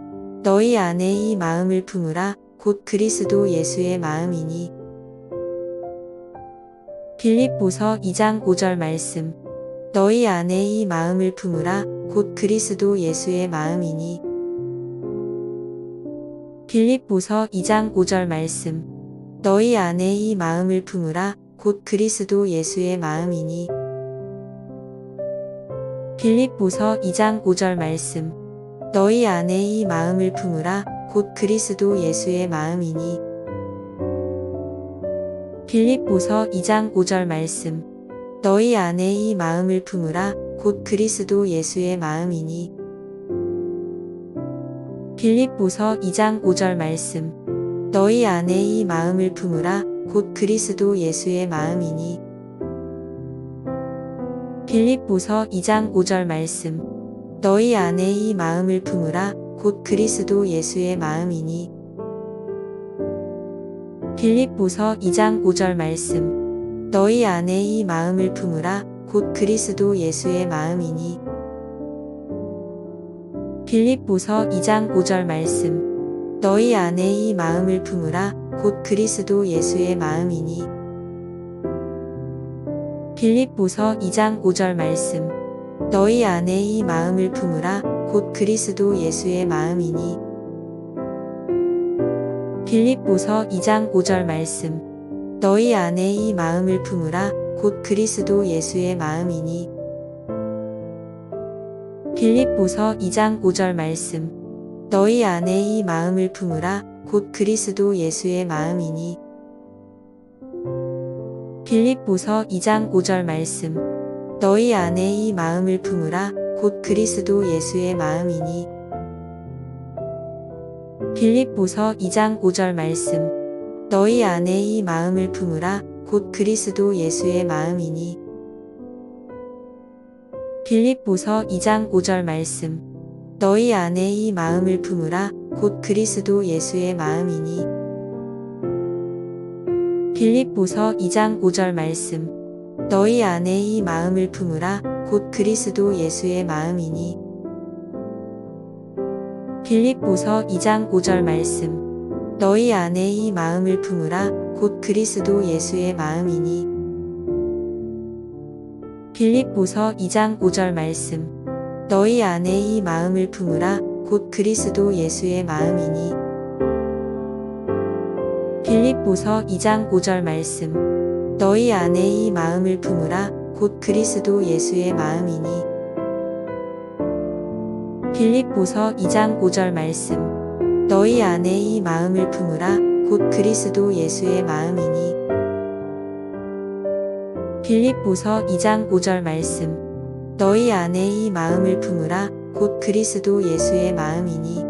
너희 안에 이 마음을 품으라 곧 그리스도 예수의 마음이니. 빌립보서 2장 5절 말씀. 너희 안에 이 마음을 품으라 곧 그리스도 예수의 마음이니. 빌립보서 2장 5절 말씀. 너희 안에 이 마음을 품으라 곧 그리스도 예수의 마음이니. 빌립보서 2장 5절 말씀. 너희 안에 이 마음을 품으라 곧 그리스도 예수의 마음이니. 빌립보서 2장 5절 말씀. 너희 안에 이 마음을 품으라 곧 그리스도 예수의 마음이니. 빌립보서 2장 5절 말씀. 너희 안에 이 마음을 품으라 곧 그리스도 예수의 마음이니. 빌립보서 2장 5절 말씀. 너희 안에 이 마음을 품으라 곧 그리스도 예수의 마음이니. 빌립보서 2장 5절 말씀. 너희 안에 이 마음을 품으라 곧 그리스도 예수의 마음이니. 빌립보서 2장 5절 말씀. 너희 안에 이 마음을 품으라 곧 그리스도 예수의 마음이니. 빌립보서 2장 5절 말씀. 너희 안에 이 마음을 품으라 곧 그리스도 예수의 마음이니. 빌립보서 2장 5절 말씀. 너희 안에 이 마음을 품으라 곧 그리스도 예수의 마음이니. 빌립보서 2장 5절 말씀. 너희 안에 이 마음을 품으라 곧 그리스도 예수의 마음이니. 빌립보서 2장 5절 말씀. 너희 안에 이 마음을 품으라 곧 그리스도 예수의 마음이니. 빌립보서 2장 5절 말씀. 너희 안에 이 마음을 품으라 곧 그리스도 예수의 마음이니. 빌립보서 2장 5절 말씀. 너희 안에 이 마음을 품으라 곧 그리스도 예수의 마음이니. 빌립보서 2장 5절 말씀. 너희 안에 이 마음을 품으라 곧 그리스도 예수의 마음이니. 빌립보서 2장 5절 말씀. 너희 안에 이 마음을 품으라 곧 그리스도 예수의 마음이니. 빌립보서 2장 5절 말씀. 너희 안에 이 마음을 품으라 곧 그리스도 예수의 마음이니. 빌립보서 2장 5절 말씀. 너희 안에 이 마음을 품으라 곧 그리스도 예수의 마음이니. 빌립보서 2장 5절 말씀. 너희 안에 이 마음을 품으라 곧 그리스도 예수의 마음이니. 빌립보서 2장 5절 말씀. 너희 안에 이 마음을 품으라 곧 그리스도 예수의 마음이니.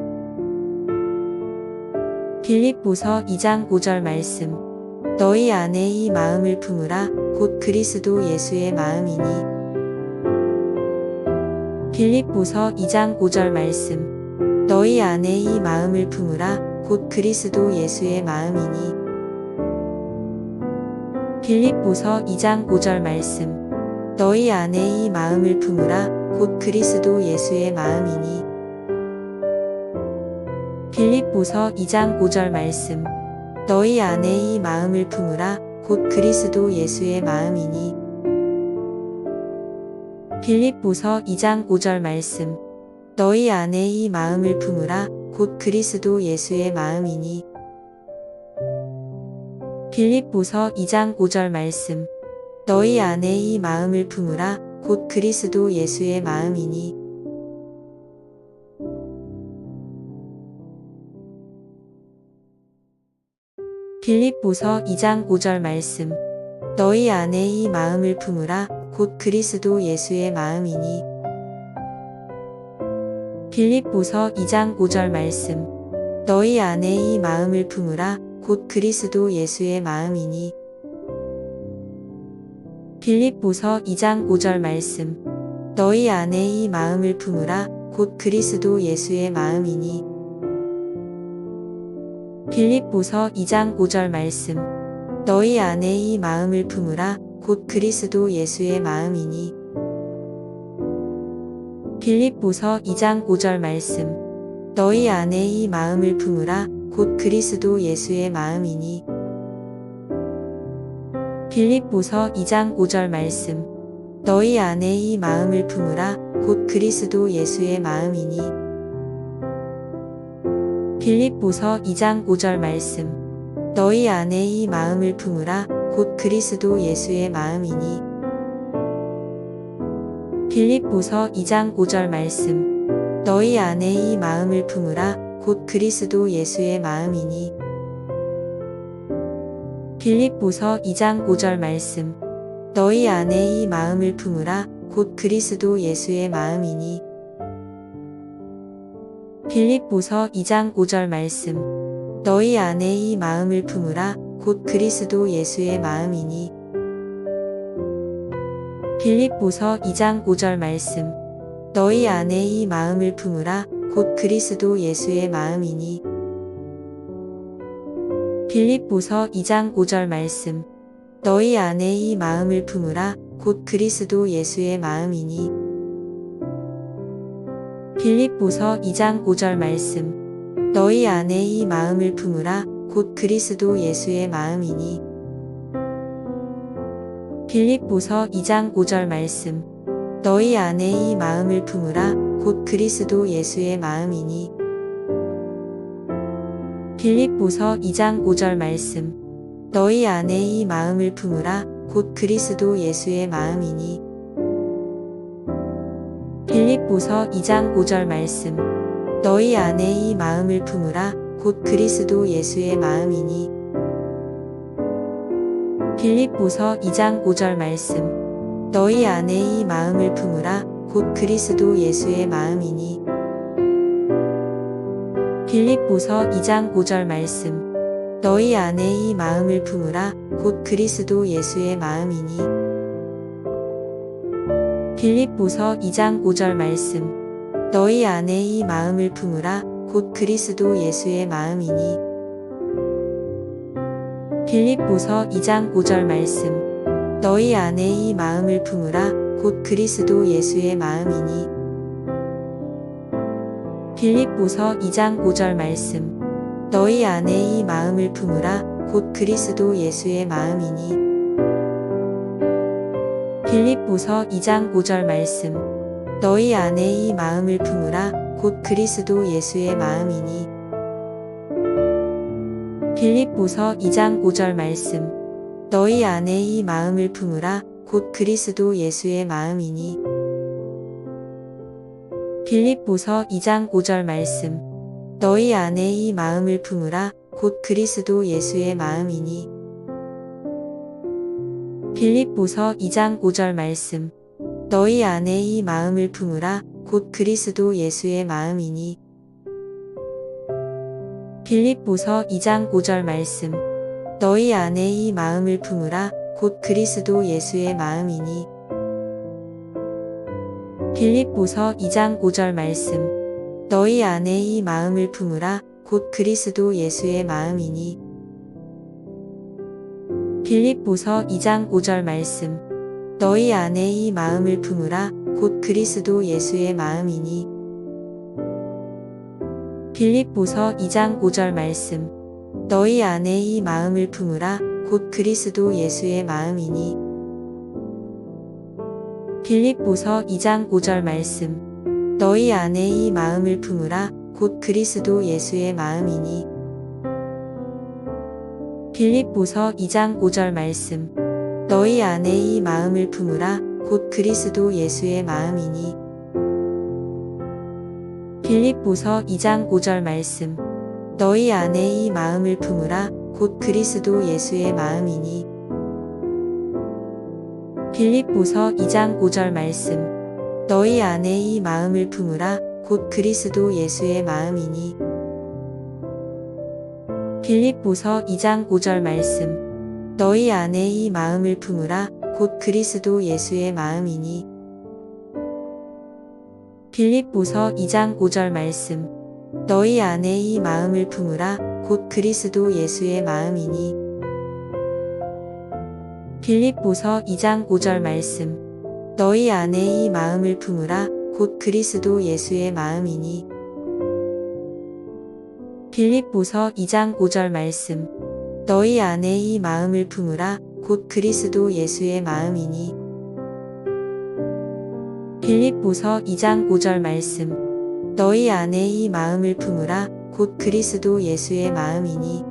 빌립보서 2장 5절 말씀. 너희 안에 이 마음을 품으라 곧 그리스도 예수의 마음이니. 빌립보서 2장 5절 말씀. 너희 안에 이 마음을 품으라 곧 그리스도 예수의 마음이니. 빌립보서 2장 5절 말씀. 너희 안에 이 마음을 품으라 곧 그리스도 예수의 마음이니. 빌립보서 2장 5절 말씀. 너희 안에 이 마음을 품으라 곧 그리스도 예수의 마음이니. 빌립보서 2장 5절 말씀. 너희 안에 이 마음을 품으라 곧 그리스도 예수의 마음이니. 빌립보서 2장 5절 말씀. 너희 안에 이 마음을 품으라 곧 그리스도 예수의 마음이니. 빌립보서 2장 5절 말씀. 너희 안에 이 마음을 품으라 곧 그리스도 예수의 마음이니. 빌립보서 2장 5절 말씀. 너희 안에 이 마음을 품으라 곧 그리스도 예수의 마음이니. 빌립보서 2장 5절 말씀. 너희 안에 이 마음을 품으라 곧 그리스도 예수의 마음이니. 빌립보서 2장 5절 말씀. 너희 안에 이 마음을 품으라 곧 그리스도 예수의 마음이니. 빌립보서 2장 5절 말씀. 너희 안에 이 마음을 품으라 곧 그리스도 예수의 마음이니. 빌립보서 2장 5절 말씀. 너희 안에 이 마음을 품으라 곧 그리스도 예수의 마음이니. 빌립보서 2장 5절 말씀. 너희 안에 이 마음을 품으라 곧 그리스도 예수의 마음이니. 빌립보서 2장 5절 말씀. 너희 안에 이 마음을 품으라 곧 그리스도 예수의 마음이니. 빌립보서 2장 5절 말씀. 너희 안에 이 마음을 품으라 곧 그리스도 예수의 마음이니. 빌립보서 2장 5절 말씀. 너희 안에 이 마음을 품으라 곧 그리스도 예수의 마음이니. 빌립보서 2장 5절 말씀. 너희 안에 이 마음을 품으라 곧 그리스도 예수의 마음이니. 빌립보서 2장 5절 말씀. 너희 안에 이 마음을 품으라 곧 그리스도 예수의 마음이니. 빌립보서 2장 5절 말씀. 너희 안에 이 마음을 품으라 곧 그리스도 예수의 마음이니. 빌립보서 2장 5절 말씀. 너희 안에 이 마음을 품으라 곧 그리스도 예수의 마음이니. 빌립보서 2장 5절 말씀. 너희 안에 이 마음을 품으라 곧 그리스도 예수의 마음이니. 빌립보서 2장 5절 말씀. 너희 안에 이 마음을 품으라 곧 그리스도 예수의 마음이니. 빌립보서 2장 5절 말씀. 너희 안에 이 마음을 품으라 곧 그리스도 예수의 마음이니. 빌립보서 2장 5절 말씀. 너희 안에 이 마음을 품으라 곧 그리스도 예수의 마음이니. 빌립보서 2장 5절 말씀. 너희 안에 이 마음을 품으라 곧 그리스도 예수의 마음이니. 빌립보서 2장 5절 말씀. 너희 안에 이 마음을 품으라 곧 그리스도 예수의 마음이니. 빌립보서 2장 5절 말씀. 너희 안에 이 마음을 품으라 곧 그리스도 예수의 마음이니. 빌립보서 2장 5절 말씀. 너희 안에 이 마음을 품으라 곧 그리스도 예수의 마음이니. 빌립보서 2장 5절 말씀. 너희 안에 이 마음을 품으라 곧 그리스도 예수의 마음이니. 빌립보서 2장 5절 말씀. 너희 안에 이 마음을 품으라 곧 그리스도 예수의 마음이니. 빌립보서 2장 5절 말씀. 너희 안에 이 마음을 품으라 곧 그리스도 예수의 마음이니. 빌립보서 2장 5절 말씀. 너희 안에 이 마음을 품으라 곧 그리스도 예수의 마음이니. 빌립보서 2장 5절 말씀. 너희 안에 이 마음을 품으라 곧 그리스도 예수의 마음이니. 빌립보서 2장 5절 말씀. 너희 안에 이 마음을 품으라 곧 그리스도 예수의 마음이니. 빌립보서 2장 5절 말씀. 너희 안에 이 마음을 품으라 곧 그리스도 예수의 마음이니. 빌립보서 2장 5절 말씀. 너희 안에 이 마음을 품으라 곧 그리스도 예수의 마음이니. 빌립보서 2장 5절 말씀. 너희 안에 이 마음을 품으라 곧 그리스도 예수의 마음이니. 빌립보서 2장 5절 말씀. 너희 안에 이 마음을 품으라 곧 그리스도 예수의 마음이니. 빌립보서 2장 5절 말씀. 너희 안에 이 마음을 품으라 곧 그리스도 예수의 마음이니. 빌립보서 2장 5절 말씀. 너희 안에 이 마음을 품으라 곧 그리스도 예수의 마음이니. 빌립보서 2장 5절 말씀. 너희 안에 이 마음을 품으라 곧 그리스도 예수의 마음이니. 빌립보서 2장 5절 말씀. 너희 안에 이 마음을 품으라 곧 그리스도 예수의 마음이니. 빌립보서 2장 5절 말씀. 너희 안에 이 마음을 품으라 곧 그리스도 예수의 마음이니. 빌립보서 2장 5절 말씀. 너희 안에 이 마음을 품으라 곧 그리스도 예수의 마음이니.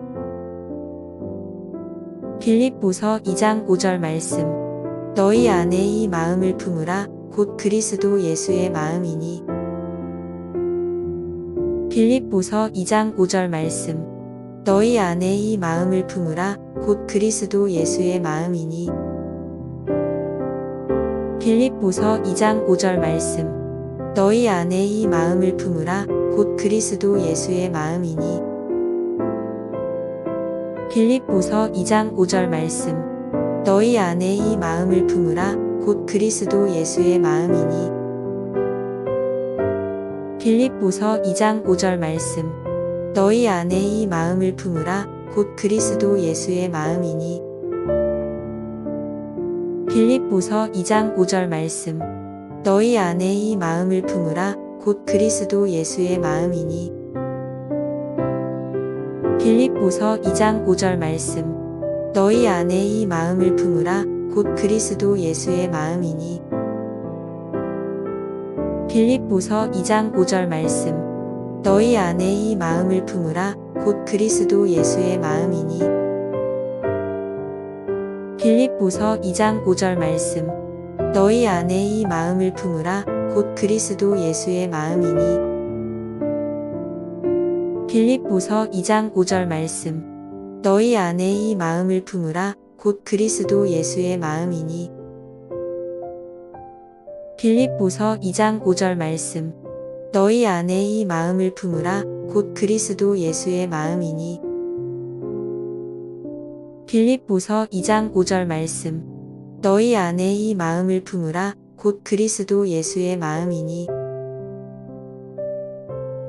빌립보서 2장 5절 말씀. 너희 안에 이 마음을 품으라 곧 그리스도 예수의 마음이니. 빌립보서 2장 5절 말씀. 너희 안에 이 마음을 품으라 곧 그리스도 예수의 마음이니. 빌립보서 2장 5절 말씀. 너희 안에 이 마음을 품으라 곧 그리스도 예수의 마음이니. 빌립보서 2장 5절 말씀. 너희 안에 이 마음을 품으라 곧 그리스도 예수의 마음이니. 빌립보서 2장 5절 말씀. 너희 안에 이 마음을 품으라 곧 그리스도 예수의 마음이니. 빌립보서 2장 5절 말씀. 너희 안에 이 마음을 품으라 곧 그리스도 예수의 마음이니. 빌립보서 2장 5절 말씀. 너희 안에 이 마음을 품으라 곧 그리스도 예수의 마음이니. 빌립보서 2장 5절 말씀. 너희 안에 이 마음을 품으라 곧 그리스도 예수의 마음이니. 빌립보서 2장 5절 말씀. 너희 안에 이 마음을 품으라 곧 그리스도 예수의 마음이니. 빌립보서 2장 5절 말씀. 너희 안에 이 마음을 품으라 곧 그리스도 예수의 마음이니. 빌립보서 2장 5절 말씀. 너희 안에 이 마음을 품으라 곧 그리스도 예수의 마음이니. 빌립보서 2장 5절 말씀. 너희 안에 이 마음을 품으라 곧 그리스도 예수의 마음이니.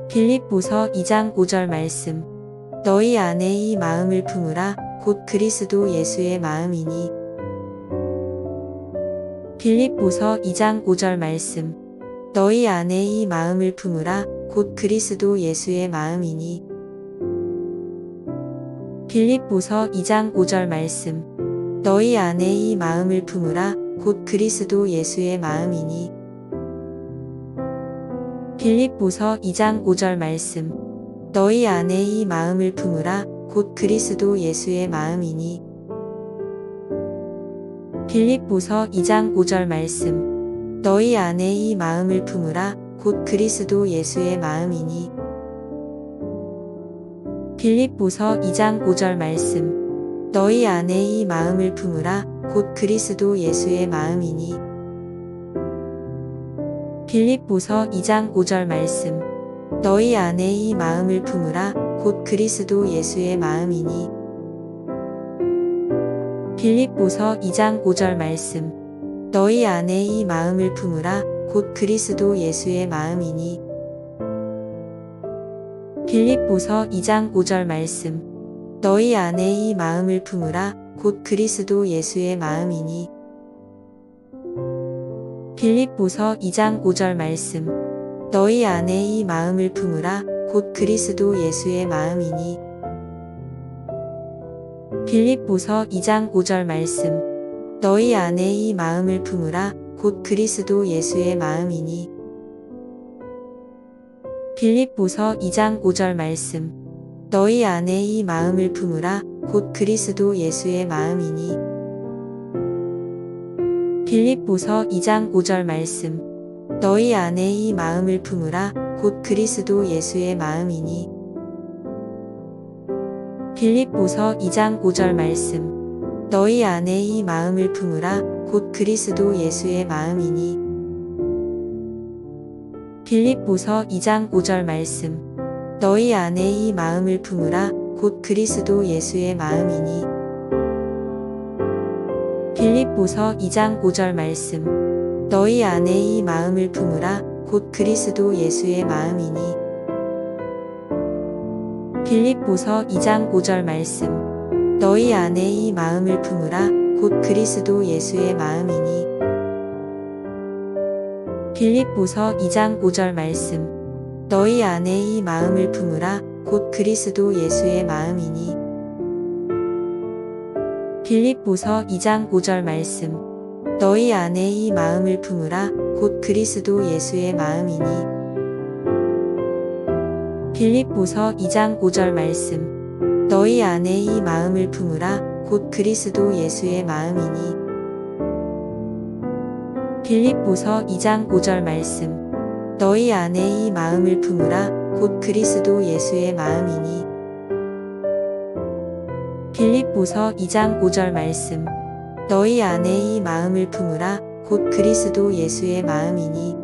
빌립보서 2장 5절 말씀. 너희 안에 이 마음을 품으라 곧 그리스도 예수의 마음이니. 빌립보서 2장 5절 말씀. 너희 안에 이 마음을 품으라 곧 그리스도 예수의 마음이니. 빌립보서 2장 5절 말씀. 너희 안에 이 마음을 품으라 곧 그리스도 예수의 마음이니. 빌립보서 2장 5절 말씀. 너희 안에 이 마음을 품으라 곧 그리스도 예수의 마음이니. 빌립보서 2장 5절 말씀. 너희 안에 이 마음을 품으라 곧 그리스도 예수의 마음이니. 빌립보서 2장 5절 말씀. 너희 안에 이 마음을 품으라 곧 그리스도 예수의 마음이니. 빌립보서 2장 5절 말씀. 너희 안에 이 마음을 품으라 곧 그리스도 예수의 마음이니. 빌립보서 2장 5절 말씀. 너희 안에 이 마음을 품으라 곧 그리스도 예수의 마음이니. 빌립보서 2장 5절 말씀. 너희 안에 이 마음을 품으라 곧 그리스도 예수의 마음이니. 빌립보서 2장 5절 말씀. 너희 안에 이 마음을 품으라 곧 그리스도 예수의 마음이니. 빌립보서 2장 5절 말씀. 너희 안에 이 마음을 품으라 곧 그리스도 예수의 마음이니. 빌립보서 2장 5절 말씀. 너희 안에 이 마음을 품으라 곧 그리스도 예수의 마음이니. 빌립보서 2장 5절 말씀. 너희 안에 이 마음을 품으라 곧 그리스도 예수의 마음이니. 빌립보서 2장 5절 말씀. 너희 안에 이 마음을 품으라 곧 그리스도 예수의 마음이니. 빌립보서 2장 5절 말씀. 너희 안에 이 마음을 품으라 곧 그리스도 예수의 마음이니. 빌립보서 2장 5절 말씀. 너희 안에 이 마음을 품으라 곧 그리스도 예수의 마음이니. 빌립보서 2장 5절 말씀. 너희 안에 이 마음을 품으라 곧 그리스도 예수의 마음이니. 빌립보서 2장 5절 말씀. 너희 안에 이 마음을 품으라 곧 그리스도 예수의 마음이니. 빌립보서 2장 5절 말씀. 너희 안에 이 마음을 품으라 곧 그리스도 예수의 마음이니. 빌립보서 2장 5절 말씀. 너희 안에 이 마음을 품으라 곧 그리스도 예수의 마음이니. 빌립보서 2장 5절 말씀. 너희 안에 이 마음을 품으라 곧 그리스도 예수의 마음이니. 빌립보서 2장 5절 말씀. 너희 안에 이 마음을 품으라 곧 그리스도 예수의 마음이니.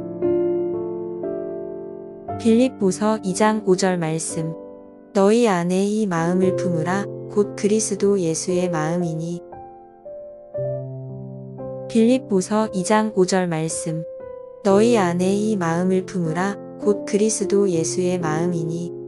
빌립보서 2장 5절 말씀. 너희 안에 이 마음을 품으라 곧 그리스도 예수의 마음이니. 빌립보서 2장 5절 말씀. 너희 안에 이 마음을 품으라 곧 그리스도 예수의 마음이니.